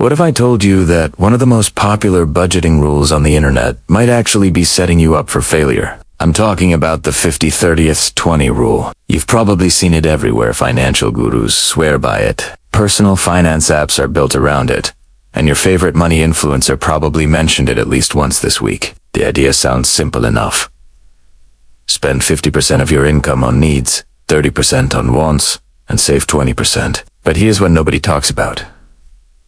What if I told you that one of the most popular budgeting rules on the internet might actually be setting you up for failure? I'm talking about the 50-30-20 rule. You've probably seen it everywhere. Financial gurus swear by it. Personal finance apps are built around it. And your favorite money influencer probably mentioned it at least once this week. The idea sounds simple enough. Spend 50% of your income on needs, 30% on wants, and save 20%. But here's what nobody talks about.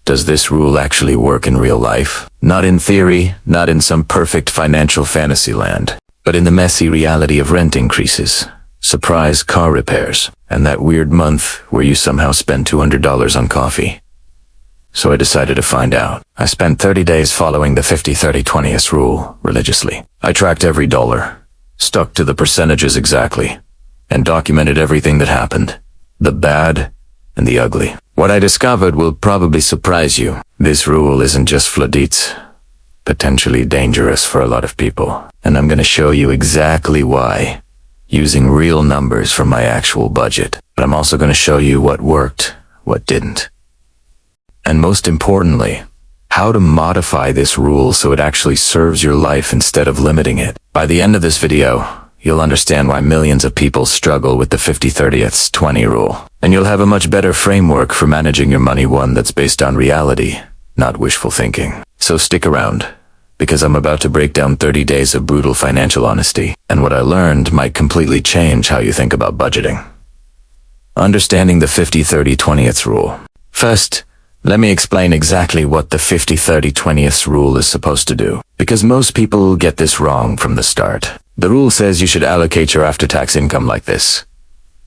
Does this rule actually work in real life? Not in theory, not in some perfect financial fantasy land, but in the messy reality of rent increases, surprise car repairs, and that weird month where you somehow spend $200 on coffee. So I decided to find out. I spent 30 days following the 50-30-20 rule religiously. I tracked every dollar, stuck to the percentages exactly, and documented everything that happened, the bad and the ugly. What I discovered will probably surprise you. This rule isn't just flood. It's potentially dangerous for a lot of people, and I'm going to show you exactly why, using real numbers from my actual budget. But I'm also going to show you what worked, what didn't. And most importantly, how to modify this rule so it actually serves your life instead of limiting it. By the end of this video, you'll understand why millions of people struggle with the 50-30-20 rule. And you'll have a much better framework for managing your money, one that's based on reality, not wishful thinking. So stick around, because I'm about to break down 30 days of brutal financial honesty, and what I learned might completely change how you think about budgeting. Understanding the 50-30-20 rule. First, let me explain exactly what the 50-30-20 rule is supposed to do, because most people get this wrong from the start. The rule says you should allocate your after-tax income like this.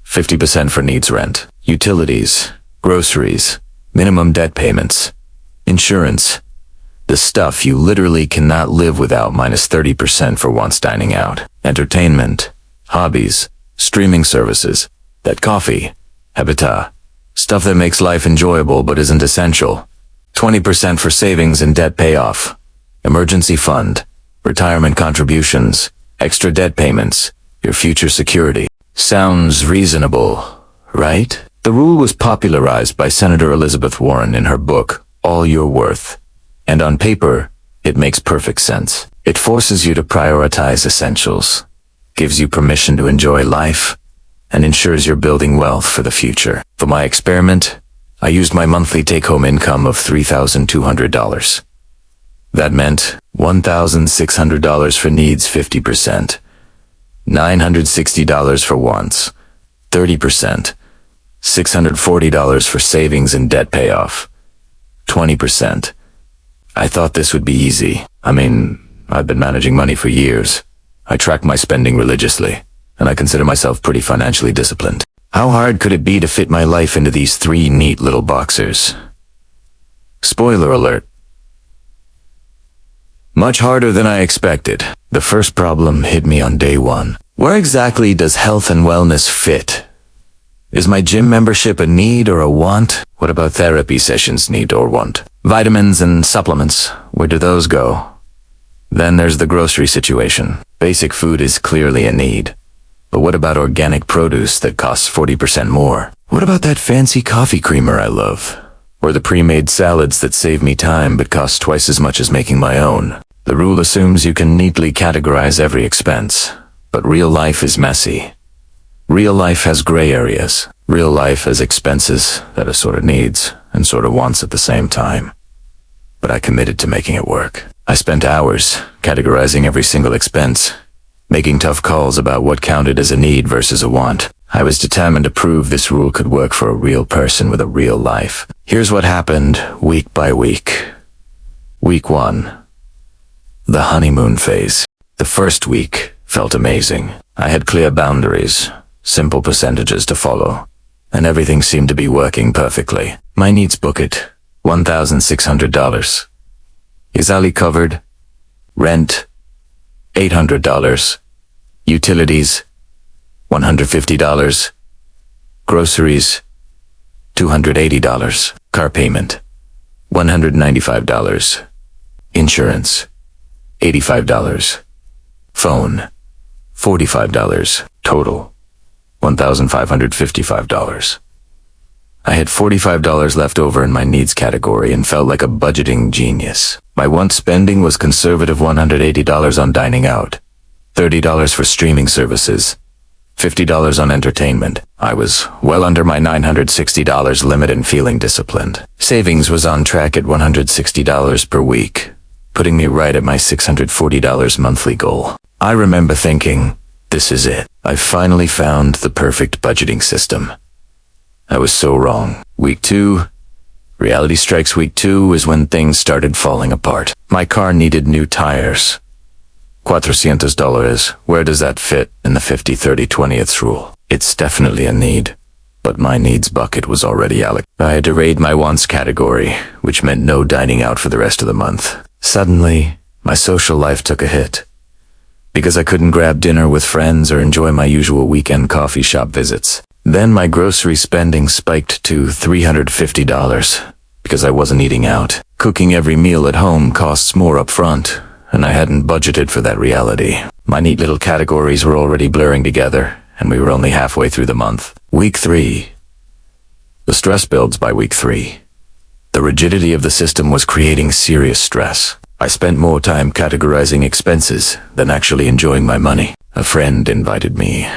50% for needs, rent, utilities, groceries, minimum debt payments, insurance, the stuff you literally cannot live without, minus 30% for wants, dining out, entertainment, hobbies, streaming services, that coffee, habitat, stuff that makes life enjoyable but isn't essential, 20% for savings and debt payoff, emergency fund, retirement contributions, extra debt payments, your future security. Sounds reasonable, right? The rule was popularized by Senator Elizabeth Warren in her book, All Your Worth. And on paper, it makes perfect sense. It forces you to prioritize essentials, gives you permission to enjoy life, and ensures you're building wealth for the future. For my experiment, I used my monthly take-home income of $3,200. That meant $1,600 for needs, 50%, $960 for wants, 30%, $640 for savings and debt payoff, 20%. I thought this would be easy. I mean, I've been managing money for years. I track my spending religiously, and I consider myself pretty financially disciplined. How hard could it be to fit my life into these three neat little boxers? Spoiler alert. Much harder than I expected. The first problem hit me on day one. Where exactly does health and wellness fit? Is my gym membership a need or a want? What about therapy sessions, need or want? Vitamins and supplements, where do those go? Then there's the grocery situation. Basic food is clearly a need. But what about organic produce that costs 40% more? What about that fancy coffee creamer I love? Or the pre-made salads that save me time but cost twice as much as making my own? The rule assumes you can neatly categorize every expense, but real life is messy. Real life has gray areas. Real life has expenses that are sort of needs and sort of wants at the same time. But I committed to making it work. I spent hours categorizing every single expense, making tough calls about what counted as a need versus a want. I was determined to prove this rule could work for a real person with a real life. Here's what happened week by week. Week 1. The honeymoon phase. The first week felt amazing. I had clear boundaries, simple percentages to follow, and everything seemed to be working perfectly. My needs bucket, $1,600. Is Ali covered? Rent, $800. Utilities, $150. Groceries, $280. Car payment, $195. Insurance, $85. Phone, $45. Total, $1,555. I had $45 left over in my needs category and felt like a budgeting genius. My want spending was conservative $180 on dining out, $30 for streaming services, $50 on entertainment. I was well under my $960 limit and feeling disciplined. Savings was on track at $160 per week, putting me right at my $640 monthly goal. I remember thinking, this is it. I finally found the perfect budgeting system. I was so wrong. Week 2, reality strikes. Week 2 is when things started falling apart. My car needed new tires. $400. Where does that fit in the 50-30-20th rule? It's definitely a need, but my needs bucket was already allocated. I had to raid my wants category, which meant no dining out for the rest of the month. Suddenly, my social life took a hit, because I couldn't grab dinner with friends or enjoy my usual weekend coffee shop visits. Then my grocery spending spiked to $350, because I wasn't eating out. Cooking every meal at home costs more up front, and I hadn't budgeted for that reality. My neat little categories were already blurring together, and we were only halfway through the month. Week 3. The stress builds by week 3. The rigidity of the system was creating serious stress. I spent more time categorizing expenses than actually enjoying my money. A friend invited me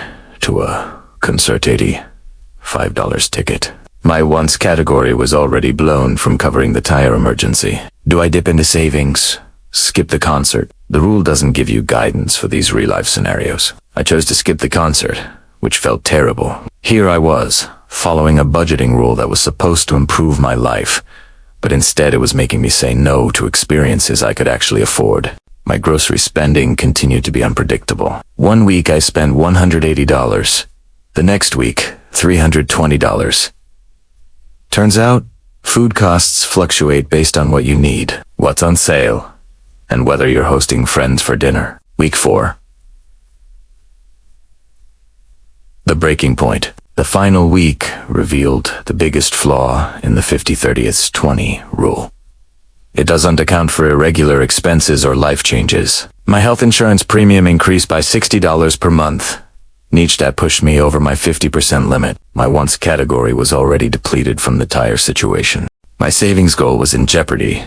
to a concert $85 ticket. My wants category was already blown from covering the tire emergency. Do I dip into savings? Skip the concert? The rule doesn't give you guidance for these real-life scenarios. I chose to skip the concert, which felt terrible. Here I was, following a budgeting rule that was supposed to improve my life, but instead it was making me say no to experiences I could actually afford. My grocery spending continued to be unpredictable. One week I spent $180. The next week, $320. Turns out, food costs fluctuate based on what you need, what's on sale, and whether you're hosting friends for dinner. Week 4. The breaking point. The final week revealed the biggest flaw in the 50-30-20 rule. It doesn't account for irregular expenses or life changes. My health insurance premium increased by $60 per month. Each that pushed me over my 50% limit. My wants category was already depleted from the tire situation. My savings goal was in jeopardy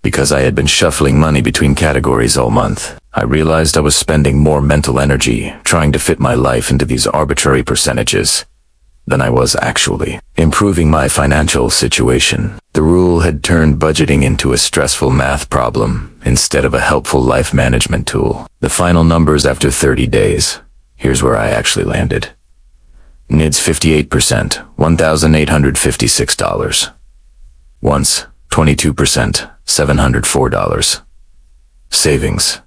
because I had been shuffling money between categories all month. I realized I was spending more mental energy trying to fit my life into these arbitrary percentages than I was actually improving my financial situation. The rule had turned budgeting into a stressful math problem instead of a helpful life management tool. The final numbers after 30 days. Here's where I actually landed. NIDS 58%, $1,856. Wants 22%, $704. Savings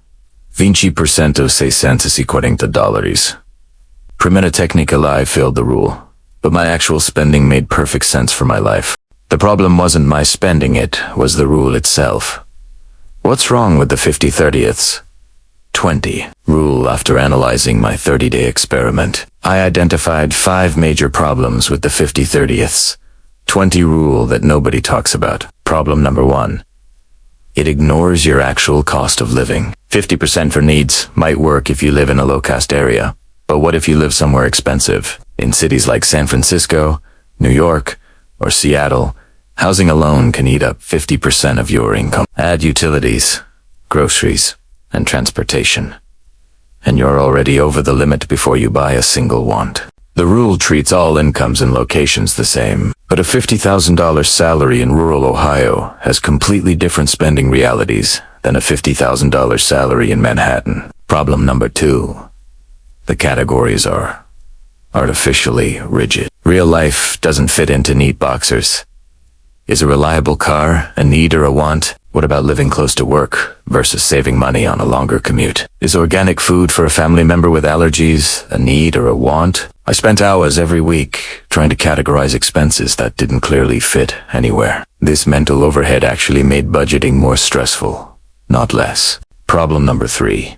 20% of 650 dólares. Primera técnica I failed the rule, but my actual spending made perfect sense for my life. The problem wasn't my spending, it was the rule itself. What's wrong with the 50-30ths? 20 rule. After analyzing my 30-day experiment, I identified 5 major problems with the 50-30ths 20 rule that nobody talks about. Problem number 1. It ignores your actual cost of living. 50% for needs might work if you live in a low-cost area, but what if you live somewhere expensive? In cities like San Francisco, New York, or Seattle, housing alone can eat up 50% of your income. Add utilities, groceries, and transportation, and you're already over the limit before you buy a single want. The rule treats all incomes and locations the same, but a $50,000 salary in rural Ohio has completely different spending realities than a $50,000 salary in Manhattan. Problem number 2. The categories are artificially rigid. Real life doesn't fit into neat boxers. Is a reliable car a need or a want? What about living close to work versus saving money on a longer commute? Is organic food for a family member with allergies a need or a want? I spent hours every week trying to categorize expenses that didn't clearly fit anywhere. This mental overhead actually made budgeting more stressful, not less. Problem number 3.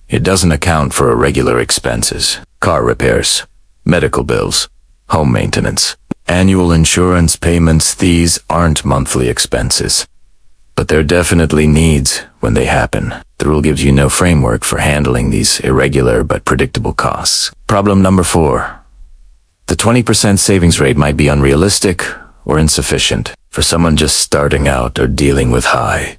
It doesn't account for irregular expenses. Car repairs, medical bills, home maintenance, annual insurance payments. These aren't monthly expenses, but they're definitely needs when they happen. The rule gives you no framework for handling these irregular but predictable costs. Problem number 4. The 20% savings rate might be unrealistic or insufficient for someone just starting out or dealing with high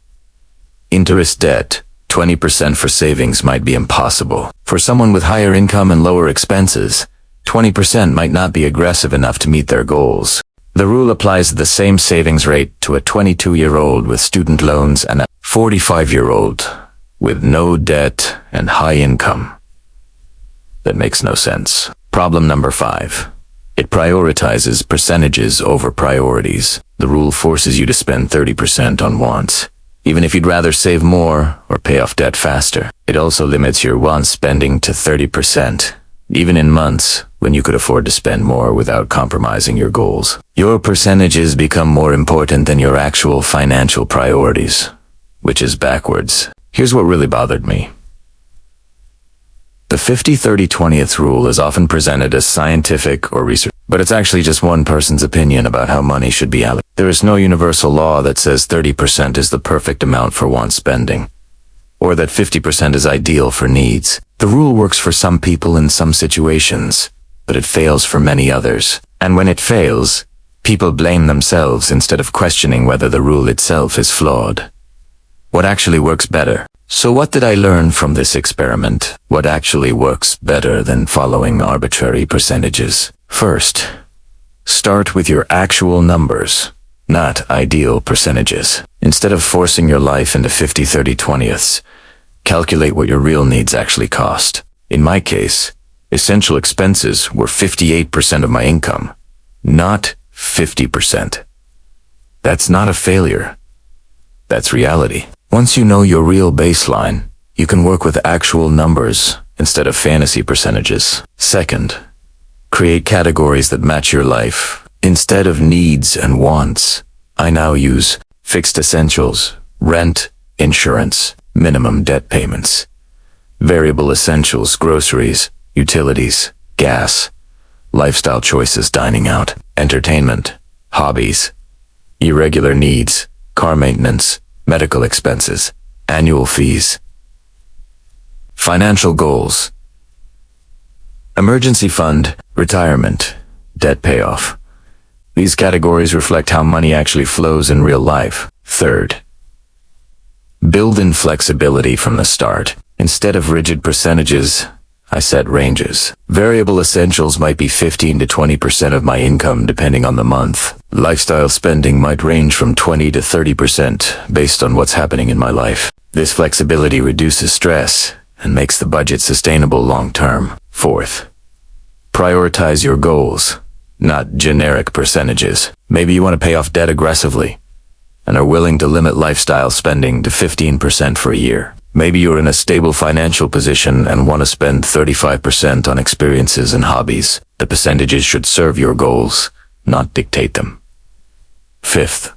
interest debt. 20% for savings might be impossible. For someone with higher income and lower expenses, 20% might not be aggressive enough to meet their goals. The rule applies the same savings rate to a 22-year-old with student loans and a 45-year-old with no debt and high income. That makes no sense. Problem number 5. It prioritizes percentages over priorities. The rule forces you to spend 30% on wants, even if you'd rather save more or pay off debt faster. It also limits your want spending to 30%, even in months when you could afford to spend more without compromising your goals. Your percentages become more important than your actual financial priorities, which is backwards. Here's what really bothered me. The 50-30-20th rule is often presented as scientific or research, but it's actually just one person's opinion about how money should be allocated. There is no universal law that says 30% is the perfect amount for want spending, or that 50% is ideal for needs. The rule works for some people in some situations, but it fails for many others. And when it fails, people blame themselves instead of questioning whether the rule itself is flawed. What actually works better? So what did I learn from this experiment? What actually works better than following arbitrary percentages? First, start with your actual numbers, not ideal percentages. Instead of forcing your life into 50-30-20ths, calculate what your real needs actually cost. In my case, essential expenses were 58% of my income, not 50%. That's not a failure. That's reality. Once you know your real baseline, you can work with actual numbers instead of fantasy percentages. Second, create categories that match your life. Instead of needs and wants, I now use fixed essentials, rent, insurance, minimum debt payments, variable essentials, groceries, utilities, gas, lifestyle choices, dining out, entertainment, hobbies, irregular needs, car maintenance, medical expenses, annual fees. Financial goals: emergency fund, retirement, debt payoff. These categories reflect how money actually flows in real life. Third, build in flexibility from the start. Instead of rigid percentages, I set ranges. Variable essentials might be 15 to 20% of my income depending on the month. Lifestyle spending might range from 20 to 30% based on what's happening in my life. This flexibility reduces stress and makes the budget sustainable long term. Fourth, prioritize your goals, not generic percentages. Maybe you want to pay off debt aggressively and are willing to limit lifestyle spending to 15% for a year. Maybe you're in a stable financial position and want to spend 35% on experiences and hobbies. The percentages should serve your goals, not dictate them. Fifth,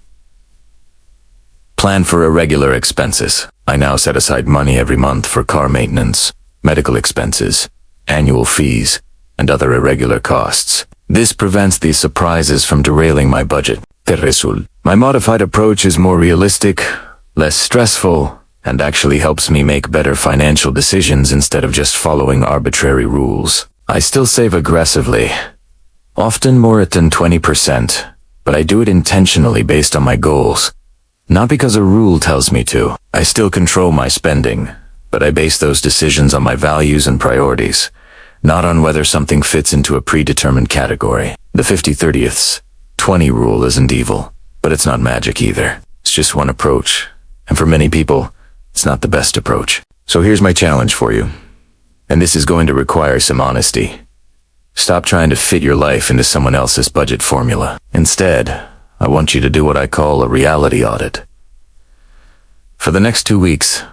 plan for irregular expenses. I now set aside money every month for car maintenance, medical expenses, annual fees, and other irregular costs. This prevents these surprises from derailing my budget. My modified approach is more realistic, less stressful, and actually helps me make better financial decisions instead of just following arbitrary rules. I still save aggressively, often more than 20%, but I do it intentionally based on my goals, not because a rule tells me to. I still control my spending, but I base those decisions on my values and priorities, not on whether something fits into a predetermined category. The 50-30-20 rule isn't evil, but it's not magic either. It's just one approach, and for many people, it's not the best approach. So here's my challenge for you, and this is going to require some honesty. Stop trying to fit your life into someone else's budget formula. Instead, I want you to do what I call a reality audit. For the next 2 weeks,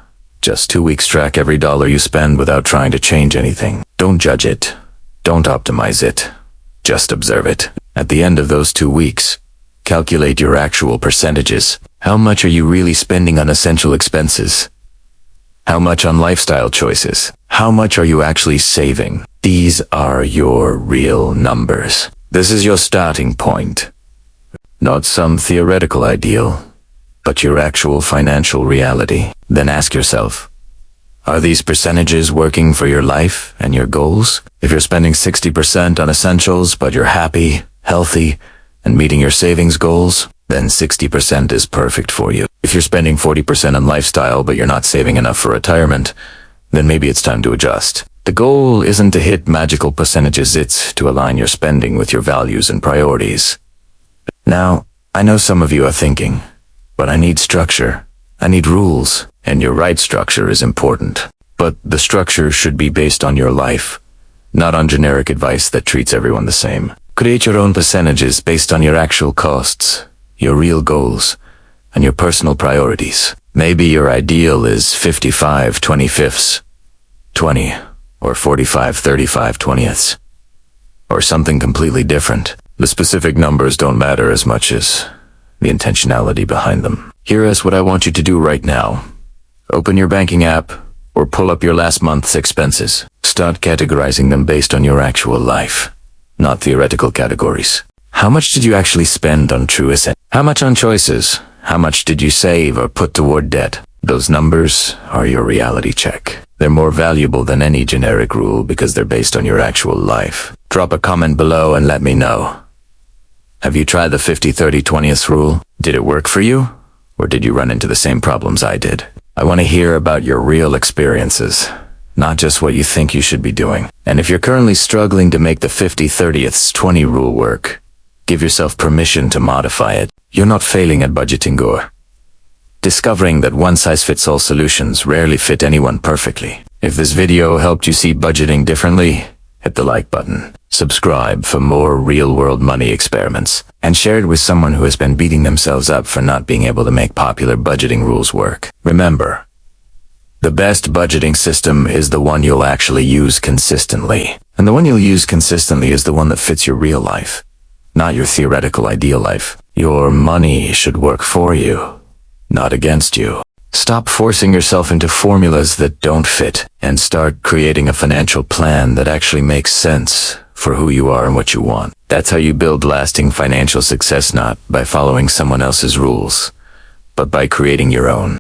just 2 weeks, track every dollar you spend without trying to change anything. Don't judge it. Don't optimize it. Just observe it. At the end of those 2 weeks, calculate your actual percentages. How much are you really spending on essential expenses? How much on lifestyle choices? How much are you actually saving? These are your real numbers. This is your starting point. Not some theoretical ideal, but your actual financial reality. Then ask yourself, Are these percentages working for your life and your goals? If you're spending 60% on essentials, but you're happy, healthy, and meeting your savings goals, then 60% is perfect for you. If you're spending 40% on lifestyle, but you're not saving enough for retirement, then maybe it's time to adjust. The goal isn't to hit magical percentages, it's to align your spending with your values and priorities. Now, I know some of you are thinking, but I need structure. I need rules, and your right structure is important. But the structure should be based on your life, not on generic advice that treats everyone the same. Create your own percentages based on your actual costs, your real goals, and your personal priorities. Maybe your ideal is 55/25, 20, or 45/35 20ths, or something completely different. The specific numbers don't matter as much as the intentionality behind them. Here is what I want you to do right now. Open your banking app, or pull up your last month's expenses. Start categorizing them based on your actual life, not theoretical categories. How much did you actually spend on true essentials? How much on choices? How much did you save or put toward debt? Those numbers are your reality check. They're more valuable than any generic rule because they're based on your actual life. Drop a comment below and let me know. Have you tried the 50/30/20th rule? Did it work for you? Or did you run into the same problems I did? I want to hear about your real experiences, not just what you think you should be doing. And if you're currently struggling to make the 50/30/20 rule work, give yourself permission to modify it. You're not failing at budgeting, Gore. Discovering that one-size-fits-all solutions rarely fit anyone perfectly. If this video helped you see budgeting differently, hit the like button. Subscribe for more real-world money experiments, and share it with someone who has been beating themselves up for not being able to make popular budgeting rules work. Remember, the best budgeting system is the one you'll actually use consistently. And the one you'll use consistently is the one that fits your real life, not your theoretical ideal life. Your money should work for you, not against you. Stop forcing yourself into formulas that don't fit, and start creating a financial plan that actually makes sense for who you are and what you want. That's how you build lasting financial success, not by following someone else's rules, but by creating your own.